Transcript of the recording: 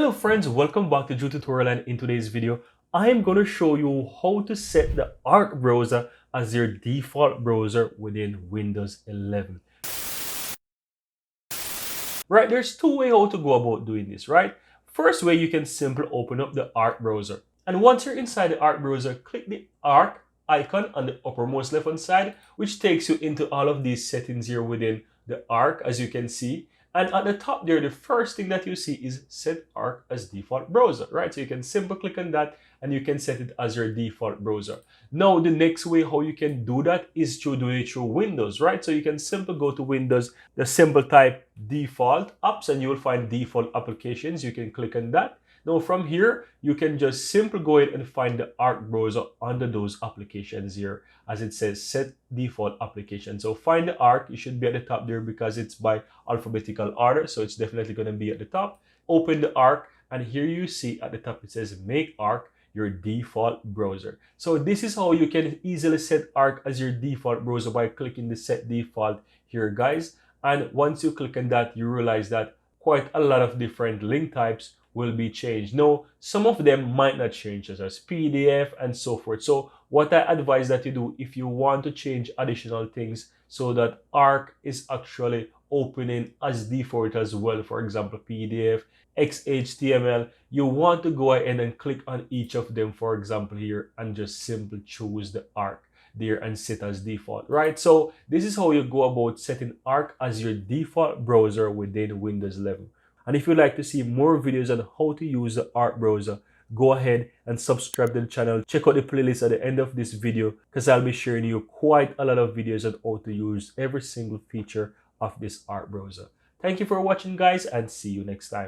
Hello friends, welcome back to Joe Tutorial, and in today's video I am going to show you how to set the Arc browser as your default browser within Windows 11. Right, there's two ways how to go about doing this, right? First way, you can simply open up the Arc browser, and once you're inside the Arc browser, click the Arc icon on the uppermost left hand side, which takes you into all of these settings here within the Arc, as you can see. And at the top there, the first thing that you see is set Arc as default browser, right? So you can simply click on that and you can set it as your default browser. Now, the next way how you can do that is to do it through Windows, right? So you can simply go to Windows, the simple type default apps, and you will find default applications. You can click on that. Now from here, you can just simply go ahead and find the Arc browser under those applications here, as it says set default application. So find the Arc, it should be at the top there because it's by alphabetical order. So it's definitely going to be at the top. Open the Arc, and here you see at the top it says make Arc your default browser. So this is how you can easily set Arc as your default browser by clicking the set default here, guys. And once you click on that, you realize that quite a lot of different link types will be changed. Now, some of them might not change, such as PDF and so forth. So what I advise that you do, if you want to change additional things so that Arc is actually opening as default as well, for example, PDF, XHTML, you want to go ahead and click on each of them, for example, here, and just simply choose the Arc there and set as default, right? So this is how you go about setting Arc as your default browser within Windows 11. And if you'd like to see more videos on how to use the Arc browser, go ahead and subscribe to the channel. Check out the playlist at the end of this video because I'll be sharing you quite a lot of videos on how to use every single feature of this Arc browser. Thank you for watching, guys, and see you next time.